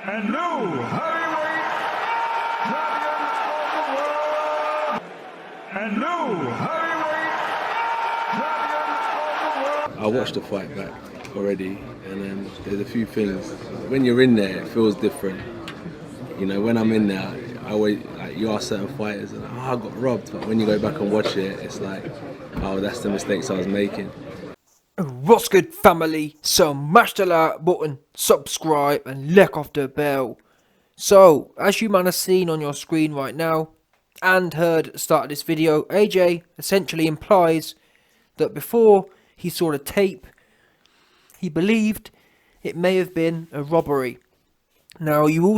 and new heavyweight champion of the world, and new heavyweight champion of the world. I watched the fight back already, and then there's a few things. When you're in there, it feels different. You know, when I'm in there, I always, like, you ask certain fighters, and I got robbed. But when you go back and watch it, it's like, oh, that's the mistakes I was making. What's good, family? So mash the like button, subscribe and lick off the bell. So, as you might have seen on your screen right now and heard at the start of this video, AJ essentially implies that before he saw the tape, he believed it may have been a robbery. Now, you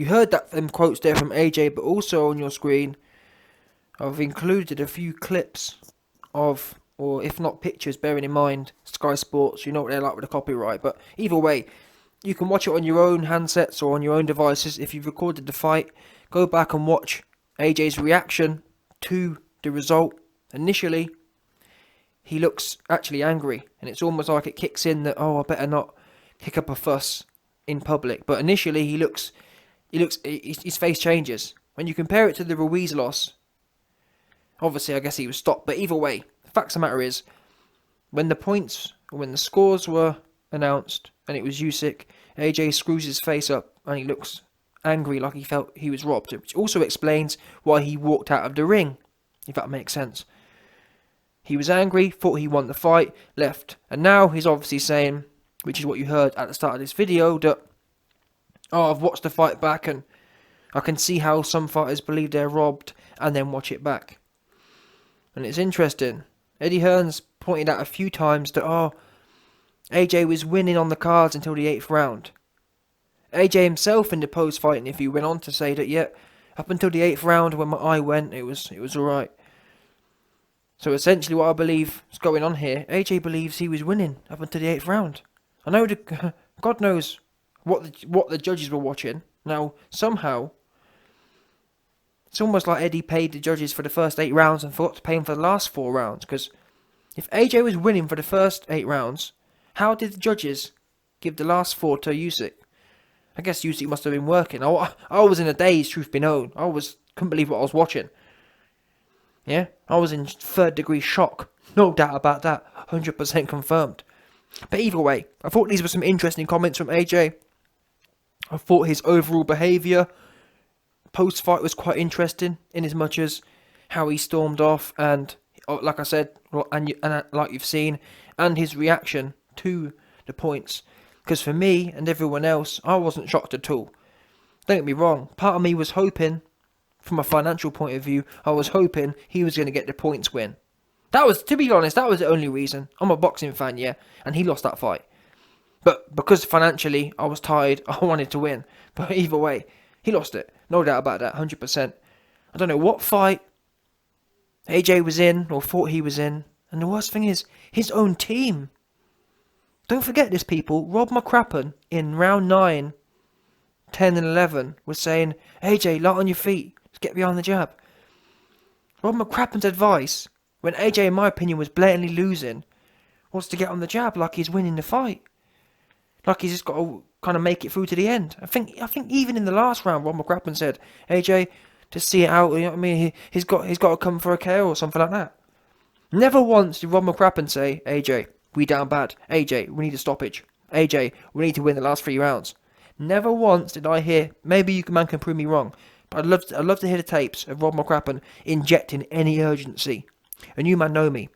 heard them quotes there from AJ, but also on your screen I've included a few clips of, or if not pictures, bearing in mind Sky Sports, you know what they're like with the copyright. But either way, you can watch it on your own handsets or on your own devices. If you've recorded the fight, go back and watch AJ's reaction to the result. Initially, he looks actually angry, and it's almost like it kicks in that, oh, I better not kick up a fuss in public. But initially, his face changes. When you compare it to the Ruiz loss, obviously I guess he was stopped, but either way, the fact of the matter is, when the scores were announced and it was Usyk, AJ screws his face up and he looks angry, like he felt he was robbed, which also explains why he walked out of the ring, if that makes sense. He was angry, thought he won the fight, left, and now he's obviously saying, which is what you heard at the start of this video, that, oh, I've watched the fight back and I can see how some fighters believe they're robbed and then watch it back. And it's interesting. Eddie Hearn's pointed out a few times that, oh, AJ was winning on the cards until the 8th round. AJ himself in the post-fight interview went on to say that, yeah, up until the 8th round when my eye went, it was alright. So essentially what I believe is going on here, AJ believes he was winning up until the 8th round. I know God knows what the judges were watching. Now, somehow, it's almost like Eddie paid the judges for the first 8 rounds and forgot to pay them for the last 4 rounds. Because if AJ was winning for the first 8 rounds, how did the judges give the last 4 to Usyk? I guess Usyk must have been working. I was in a daze, truth be known. Couldn't believe what I was watching. Yeah, I was in 3rd degree shock. No doubt about that. 100% confirmed. But either way, I thought these were some interesting comments from AJ. I thought his overall behaviour post-fight was quite interesting, in as much as how he stormed off and, like I said, and like you've seen, and his reaction to the points. Because for me and everyone else, I wasn't shocked at all. Don't get me wrong, part of me was hoping, from a financial point of view, I was hoping he was going to get the points win. That was, to be honest, that was the only reason. I'm a boxing fan, yeah, and he lost that fight. But because financially I was tired, I wanted to win. But either way, he lost it. No doubt about that, 100%. I don't know what fight AJ was in, or thought he was in. And the worst thing is, his own team. Don't forget this, people. Rob McCrappen, in round 9, 10 and 11, was saying, AJ, light on your feet. Let's get behind the jab. Rob McCrappen's advice, when AJ, in my opinion, was blatantly losing, was to get on the jab like he's winning the fight. Like he's just got to kind of make it through to the end. I think even in the last round, Rob McCrappen said, AJ, to see it out, you know what I mean, he's got to come for a KO or something like that. Never once did Rob McCrappen say, AJ, we down bad. AJ, we need a stoppage. AJ, we need to win the last 3 rounds. Never once did I hear, maybe you man can prove me wrong, but I'd love to hear the tapes of Rob McCrappen injecting any urgency. And you man know me.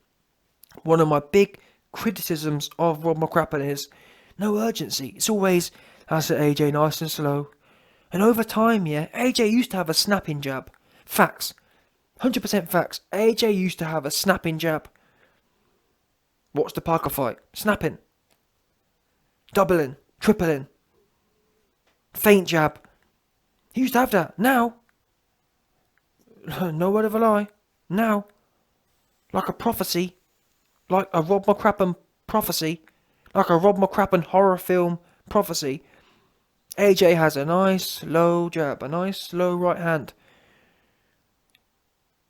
One of my big criticisms of Rob McCrappen is no urgency. It's always, that's it, AJ, nice and slow. And over time, yeah, AJ used to have a snapping jab. Facts. 100% facts. AJ used to have a snapping jab. Watch the Parker fight. Snapping. Doubling. Tripling. Feint jab. He used to have that. Now, no word of a lie. Now, like a prophecy, like a Rob McCrappen prophecy, like a Rob McCrappen horror film prophecy, AJ has a nice slow jab, a nice slow right hand.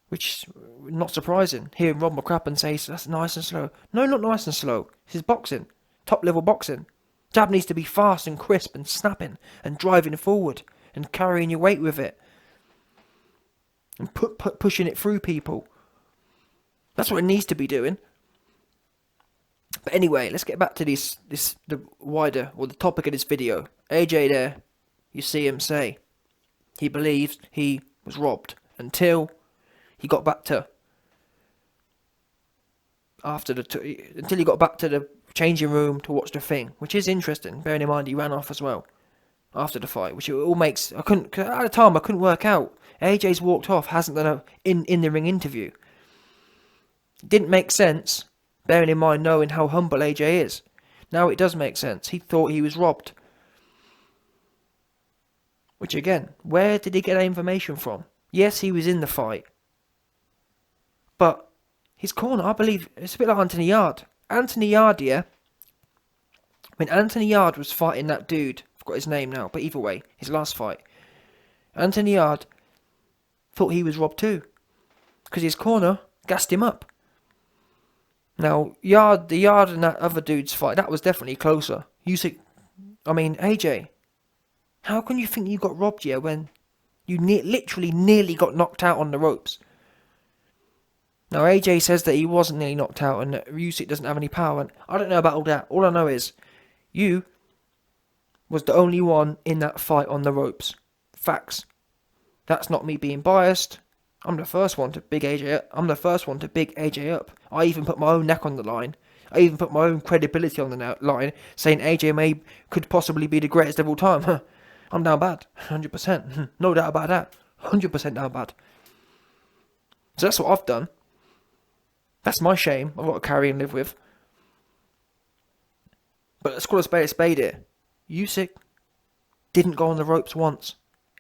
Which is not surprising. Hearing Rob McCrappen say that's nice and slow. No, not nice and slow. This is boxing. Top level boxing. Jab needs to be fast and crisp and snapping and driving forward and carrying your weight with it. And pushing it through people. That's what it needs to be doing. But anyway, let's get back to the topic of this video. AJ there, you see him say he believes he was robbed until he got back to until he got back to the changing room to watch the thing, which is interesting. Bearing in mind he ran off as well after the fight, which it all makes. Cause at the time I couldn't work out. AJ's walked off, hasn't done a in the ring interview. It didn't make sense. Bearing in mind knowing how humble AJ is. Now it does make sense. He thought he was robbed. Which again, where did he get that information from? Yes, he was in the fight. But his corner, I believe, it's a bit like Anthony Yard. Anthony Yard, yeah. When Anthony Yard was fighting that dude, I forgot his name now, but either way, his last fight. Anthony Yard thought he was robbed too. Because his corner gassed him up. Now, the Yard and that other dude's fight, that was definitely closer. AJ, how can you think you got robbed here when you literally nearly got knocked out on the ropes? Now, AJ says that he wasn't nearly knocked out and that Usyk doesn't have any power. And I don't know about all that. All I know is, you was the only one in that fight on the ropes. Facts. That's not me being biased. I'm the first one to big AJ up. I even put my own neck on the line. I even put my own credibility on the line, saying AJ could possibly be the greatest of all time. I'm down bad. 100%. No doubt about that. 100% down bad. So that's what I've done. That's my shame. I've got to carry and live with. But let's call a spade here. Usyk didn't go on the ropes once.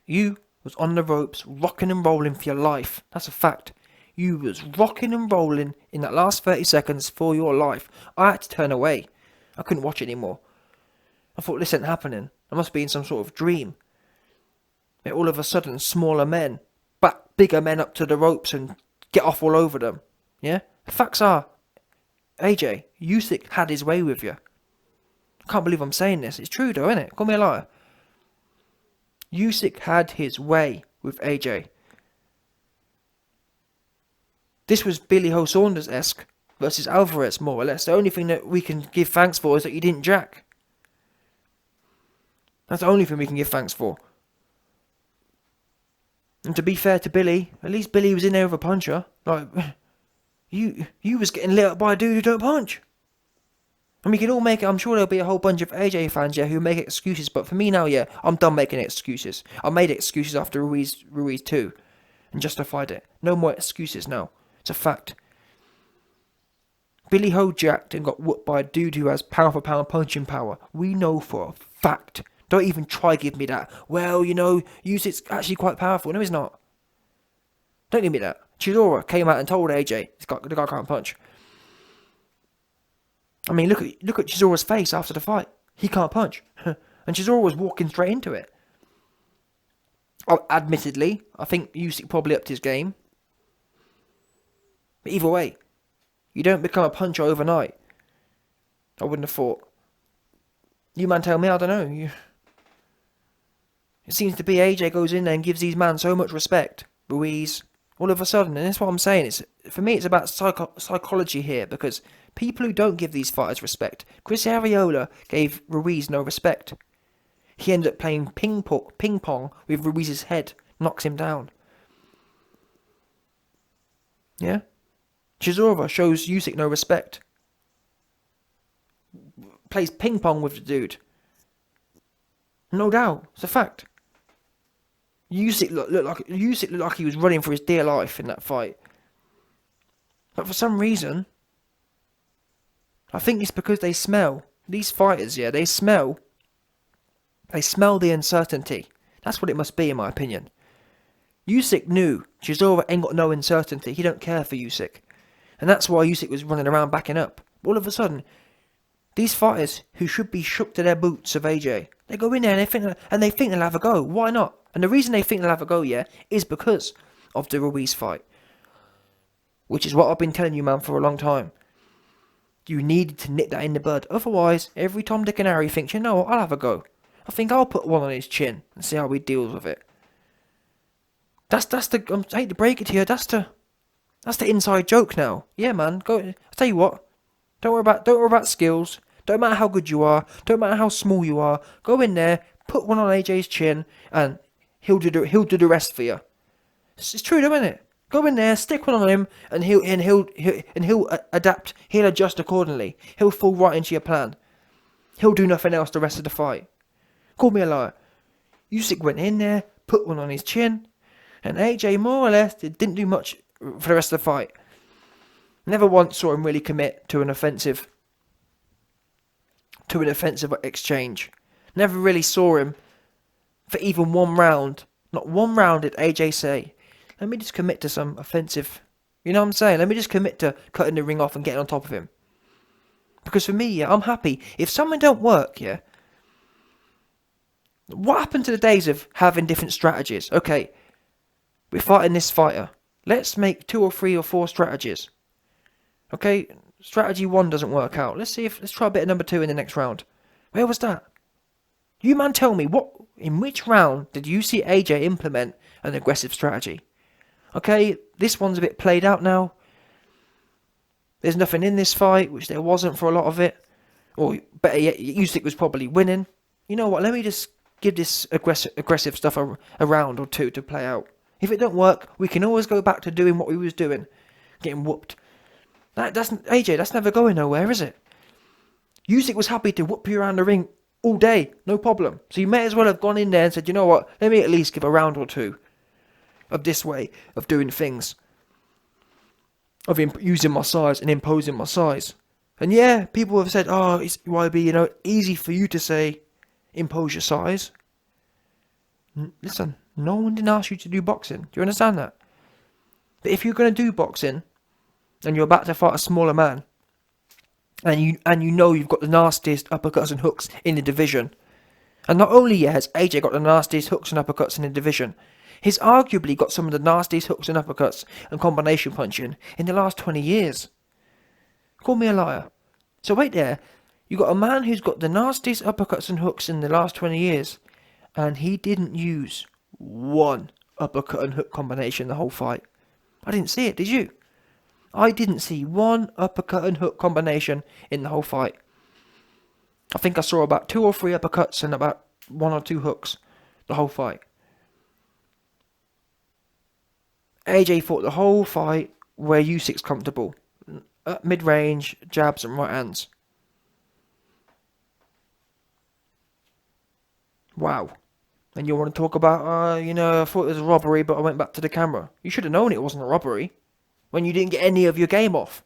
You was on the ropes, rocking and rolling for your life. That's a fact. You was rocking and rolling in that last 30 seconds for your life. I had to turn away. I couldn't watch it anymore. I thought this ain't happening. I must be in some sort of dream. Where all of a sudden, smaller men back bigger men up to the ropes and get off all over them. Yeah? The facts are, AJ, Usyk had his way with you. I can't believe I'm saying this. It's true though, isn't it? Call me a liar. Usyk had his way with AJ. This was Billy Ho Saunders-esque versus Alvarez, more or less. The only thing that we can give thanks for is that you didn't jack. That's the only thing we can give thanks for. And to be fair to Billy, at least Billy was in there with a puncher. Like, you was getting lit up by a dude who don't punch. And we can all make it. I'm sure there'll be a whole bunch of AJ fans, yeah, who make excuses. But for me now, yeah, I'm done making excuses. I made excuses after Ruiz 2 and justified it. No more excuses now. It's a fact. Billy Ho jacked and got whooped by a dude who has pound for pound punching power. We know for a fact. Don't even try give me that. Well, Usyk's actually quite powerful. No, he's not. Don't give me that. Chisora came out and told AJ, the guy can't punch. I mean, look at Chisora's face after the fight. He can't punch. And Chisora was walking straight into it. Admittedly, I think Usyk probably upped his game. But either way, you don't become a puncher overnight. I wouldn't have thought. You man tell me, I don't know. It seems to be AJ goes in there and gives these men so much respect. Ruiz, all of a sudden, and that's what I'm saying. For me, it's about psychology here, because people who don't give these fighters respect. Chris Arreola gave Ruiz no respect. He ended up playing ping pong with Ruiz's head, knocks him down. Yeah? Chisora shows Usyk no respect. Plays ping pong with the dude. No doubt, it's a fact. Usyk looked like he was running for his dear life in that fight. But for some reason, I think it's because they smell. These fighters, yeah, they smell the uncertainty. That's what it must be, in my opinion. Usyk knew Chisora ain't got no uncertainty. He don't care for Usyk. And that's why Usyk was running around backing up. All of a sudden, these fighters who should be shook to their boots of AJ, they go in there and they think they'll have a go. Why not? And the reason they think they'll have a go, yeah, is because of the Ruiz fight. Which is what I've been telling you, man, for a long time. You needed to nip that in the bud. Otherwise, every Tom, Dick and Harry thinks, you know what, I'll have a go. I think I'll put one on his chin and see how he deals with it. That's the, I hate to break it to you, that's the inside joke now. Yeah, man, go, I'll tell you what, don't worry about skills. Don't matter how good you are, don't matter how small you are. Go in there, put one on AJ's chin, and he'll do the rest for you. It's true, though, isn't it? Go in there, stick one on him, and he'll adapt. He'll adjust accordingly. He'll fall right into your plan. He'll do nothing else the rest of the fight. Call me a liar. Usyk went in there, put one on his chin, and AJ more or less didn't do much for the rest of the fight. Never once saw him really commit to an offensive exchange. Never really saw him for even one round. Not one round did AJ say, let me just commit to some offensive, you know what I'm saying? Let me just commit to cutting the ring off and getting on top of him. Because for me, yeah, I'm happy. If something don't work, yeah, what happened to the days of having different strategies? Okay, we're fighting this fighter. Let's make 2 or 3 or 4 strategies. Okay, strategy 1 doesn't work out. Let's try a bit of number 2 in the next round. Where was that? You man tell me, in which round did you see AJ implement an aggressive strategy? Okay, this one's a bit played out now. There's nothing in this fight, which there wasn't for a lot of it. Or better yet, Usyk was probably winning. You know what, let me just give this aggressive stuff a round or 2 to play out. If it don't work, we can always go back to doing what we was doing. Getting whooped. That's AJ, that's never going nowhere, is it? Usyk was happy to whoop you around the ring all day, no problem. So you may as well have gone in there and said, you know what, let me at least give a round or 2 of this way of doing things. Of using my size and imposing my size. And yeah, people have said, oh, it's YB, easy for you to say, impose your size. Listen, no one didn't ask you to do boxing. Do you understand that? But if you're going to do boxing, and you're about to fight a smaller man, and you know you've got the nastiest uppercuts and hooks in the division, and not only has AJ got the nastiest hooks and uppercuts in the division, he's arguably got some of the nastiest hooks and uppercuts and combination punching in the last 20 years. Call me a liar. So wait there, you got a man who's got the nastiest uppercuts and hooks in the last 20 years, and he didn't use one uppercut and hook combination the whole fight. I didn't see it, did you? I didn't see one uppercut and hook combination in the whole fight. I think I saw about 2 or 3 uppercuts and about 1 or 2 hooks the whole fight. AJ fought the whole fight where Usyk's comfortable. Mid-range, jabs and right hands. Wow. And you want to talk about, I thought it was a robbery, but I went back to the camera. You should have known it wasn't a robbery when you didn't get any of your game off.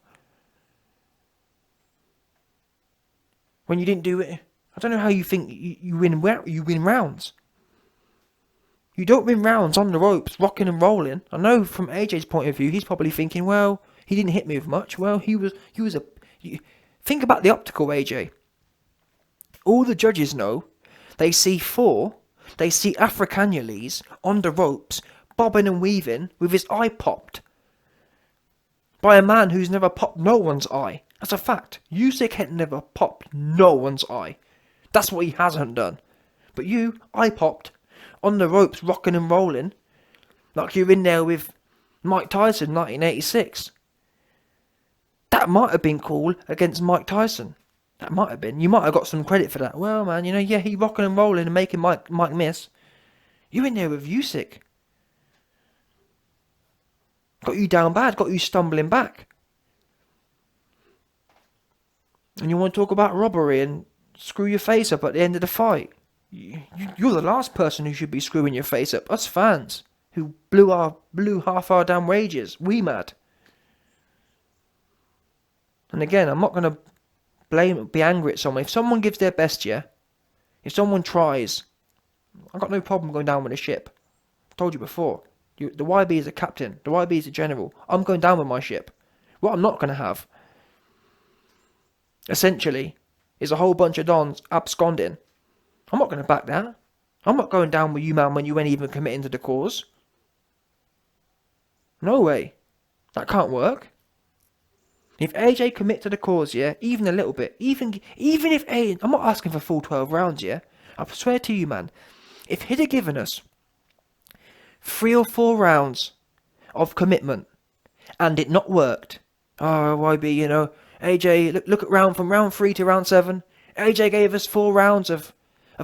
When you didn't do it. I don't know how you think you win rounds. You don't win rounds on the ropes, rocking and rolling. I know from AJ's point of view, he's probably thinking, well, he didn't hit me with much. Well, think about the optical, AJ. All the judges know, they see Africanulese on the ropes, bobbing and weaving with his eye popped. By a man who's never popped no one's eye. That's a fact. Usyk had never popped no one's eye. That's what he hasn't done. But you, eye popped, on the ropes rocking and rolling, like you're in there with Mike Tyson 1986. That might have been cool against Mike Tyson. That might have been. You might have got some credit for that. Well, man, yeah, he rocking and rolling and making Mike miss. You in there with Usyk. Got you down bad, got you stumbling back. And you want to talk about robbery and screw your face up at the end of the fight. You're the last person who should be screwing your face up. Us fans, who blew half our damn wages. We mad. And again, I'm not going to be angry at someone. If someone gives their best, yeah, if someone tries, I've got no problem going down with a ship. I told you before. The YB is a captain. The YB is a general. I'm going down with my ship. What I'm not going to have, essentially, is a whole bunch of dons absconding. I'm not going to back that. I'm not going down with you, man, when you ain't even committing to the cause. No way. That can't work. If AJ commit to the cause, yeah, even a little bit, even if I'm not asking for full 12 rounds, yeah. I swear to you, man, if he'd have given us 3 or 4 rounds of commitment and it not worked, oh, YB, you know, AJ, look at from round 3 to round 7, AJ gave us 4 rounds of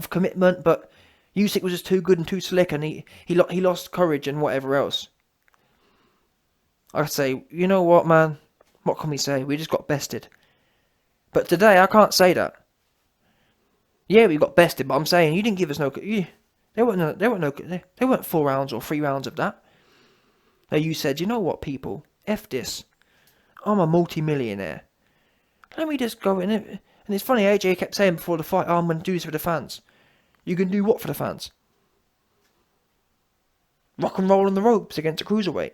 commitment, but Usyk was just too good and too slick, and he lost courage and whatever else. I say, you know what, man? What can we say? We just got bested. But today, I can't say that. Yeah, we got bested, but I'm saying you didn't give us no. There weren't 4 rounds or 3 rounds of that. Now you said, you know what, people, F this. I'm a multi-millionaire. Let me just go in it. And it's funny, AJ kept saying before the fight, oh, I'm going to do this for the fans. You can do what for the fans? Rock and roll on the ropes against a cruiserweight.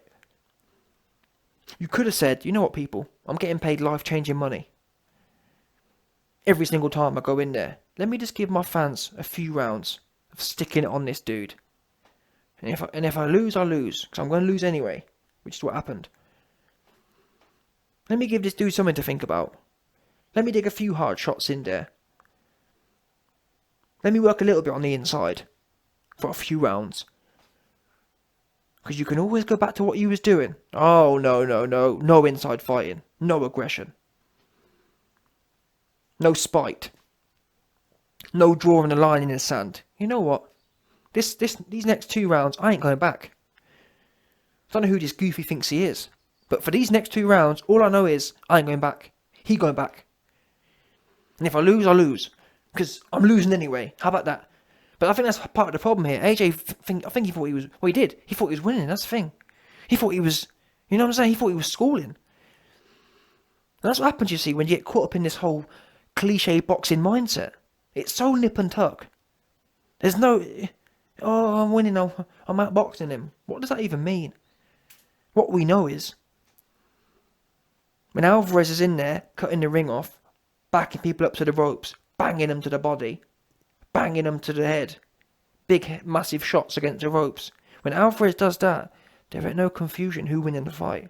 You could have said, you know what, people, I'm getting paid life-changing money. Every single time I go in there, let me just give my fans a few rounds of sticking it on this dude. And if I lose, I lose, because I'm going to lose anyway, which is what happened. Let me give this dude something to think about. Let me dig a few hard shots in there. Let me work a little bit on the inside for a few rounds. Because you can always go back to what you was doing. Oh, no inside fighting. No aggression. No spite. No drawing a line in the sand. You know what? These next 2 rounds, I ain't going back. I don't know who this goofy thinks he is. But for these next 2 rounds, all I know is I ain't going back. He going back. And if I lose, I lose. Because I'm losing anyway. How about that? But I think that's part of the problem here. AJ, I think he thought he was... Well, he did. He thought he was winning. That's the thing. He thought he was... You know what I'm saying? He thought he was schooling. And that's what happens, you see, when you get caught up in this whole cliche boxing mindset. It's so nip and tuck. There's no... Oh, I'm winning. I'm outboxing him. What does that even mean? What we know is... When Alvarez is in there, cutting the ring off, backing people up to the ropes, banging them to the body, banging them to the head, big, massive shots against the ropes. When Alvarez does that, there ain't no confusion who wins the fight.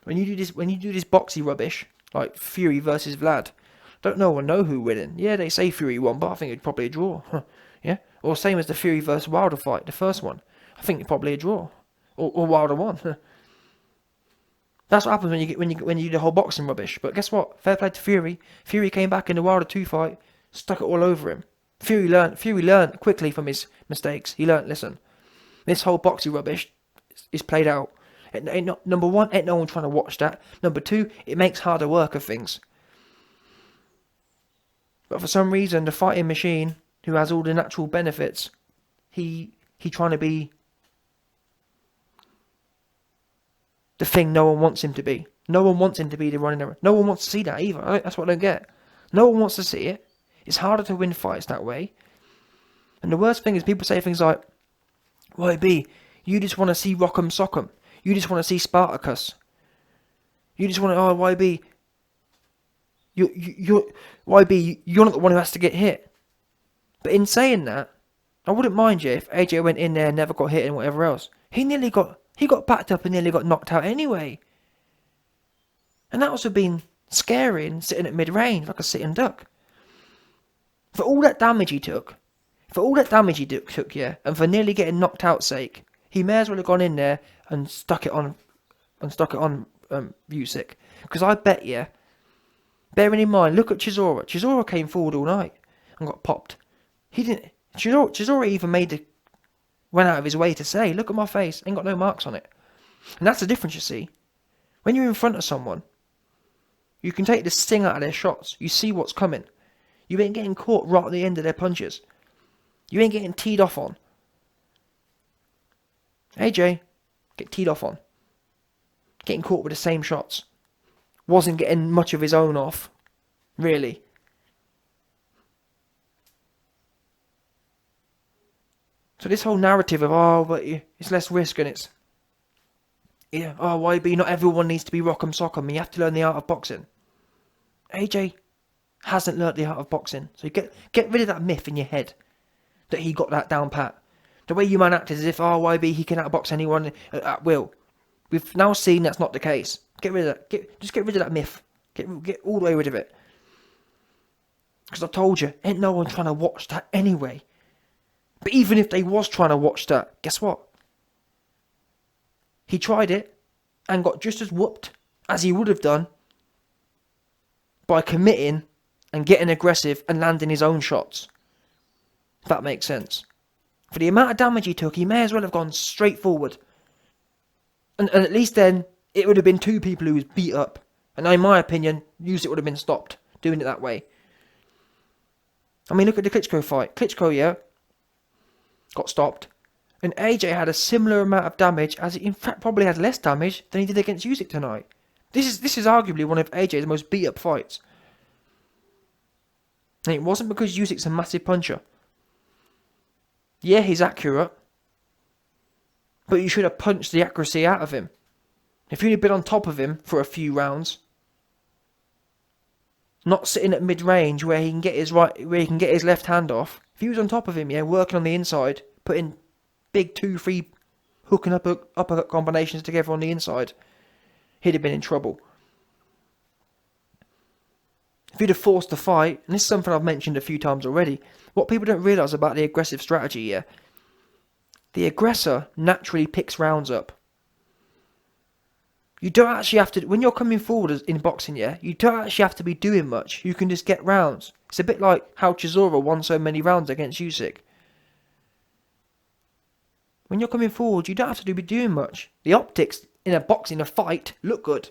When you do this boxy rubbish, like Fury versus Vlad, don't no one know who winning. Yeah, they say Fury won, but I think it's probably a draw. Yeah, or same as the Fury versus Wilder fight, the first one. I think it's probably a draw, or Wilder won. That's what happens when you do the whole boxing rubbish. But guess what? Fair play to Fury. Fury came back in the Wilder 2 fight, stuck it all over him. Fury learned quickly from his mistakes. He learned, listen, this whole boxing rubbish is played out. Number 1, ain't no one trying to watch that. Number 2, it makes harder work of things. But for some reason, the fighting machine, who has all the natural benefits, he trying to be the thing no one wants him to be. No one wants him to be the running around. No one wants to see that either. That's what I don't get. No one wants to see it. It's harder to win fights that way. And the worst thing is people say things like, YB, you just want to see Rock'em Sock'em. You just want to see Spartacus. You just want to, oh, YB, YB, you're not the one who has to get hit. But in saying that, I wouldn't mind you if AJ went in there and never got hit and whatever else. He got backed up and nearly got knocked out anyway. And that also been scary and sitting at mid-range like a sitting duck. For all that damage he took, yeah, and for nearly getting knocked out's sake, he may as well have gone in there and stuck it on Usyk. Because I bet you, bearing in mind, look at Chisora. Chisora came forward all night and got popped. He didn't. Chisora even went out of his way to say, look at my face, ain't got no marks on it. And that's the difference, you see. When you're in front of someone, you can take the sting out of their shots. You see what's coming. You ain't getting caught right at the end of their punches. You ain't getting teed off on. AJ, get teed off on. Getting caught with the same shots. Wasn't getting much of his own off. Really. So this whole narrative of, oh, but it's less risk and it's... Yeah, oh, YB, not everyone needs to be Rock'em Sock'em. You have to learn the art of boxing. AJ hasn't learnt the art of boxing. So get rid of that myth in your head that he got that down pat. The way you man act is as if, oh, YB, he can outbox anyone at will. We've now seen that's not the case. Get rid of that. Just get rid of that myth. Get all the way rid of it. Because I told you, ain't no one trying to watch that anyway. But even if they was trying to watch that, guess what? He tried it and got just as whooped as he would have done by committing and getting aggressive and landing his own shots. If that makes sense. For the amount of damage he took, he may as well have gone straight forward. And at least then, it would have been two people who was beat up. And in my opinion, Usyk would have been stopped doing it that way. I mean, look at the Klitschko fight. Klitschko, yeah, got stopped. And AJ had a similar amount of damage, as in fact probably had less damage than he did against Usyk tonight. This is arguably one of AJ's most beat up fights. And it wasn't because Usyk's a massive puncher. Yeah, he's accurate. But you should have punched the accuracy out of him. If you'd have been on top of him for a few rounds, not sitting at mid-range where he can get his left hand off. If he was on top of him, yeah, working on the inside, putting big 2-3 hooking uppercut combinations together on the inside, he'd have been in trouble. If he'd have forced the fight, and this is something I've mentioned a few times already, what people don't realise about the aggressive strategy, yeah, the aggressor naturally picks rounds up. You don't actually have to, when you're coming forward in boxing, yeah, you don't actually have to be doing much. You can just get rounds. It's a bit like how Chisora won so many rounds against Usyk. When you're coming forward, you don't have to be doing much. The optics in a fight, look good.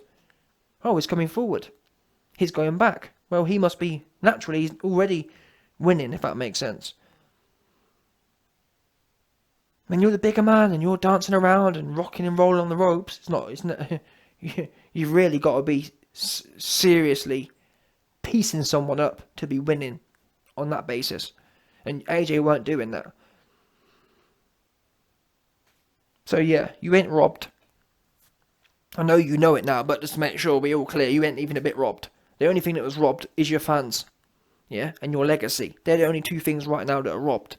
Oh, he's coming forward. He's going back. Well, he must be, naturally, he's already winning, if that makes sense. When you're the bigger man and you're dancing around and rocking and rolling on the ropes, it's not you've really got to be seriously piecing someone up to be winning on that basis. And AJ weren't doing that. So yeah, you ain't robbed. I know you know it now, but just to make sure we're all clear, you ain't even a bit robbed. The only thing that was robbed is your fans. Yeah, and your legacy. They're the only two things right now that are robbed.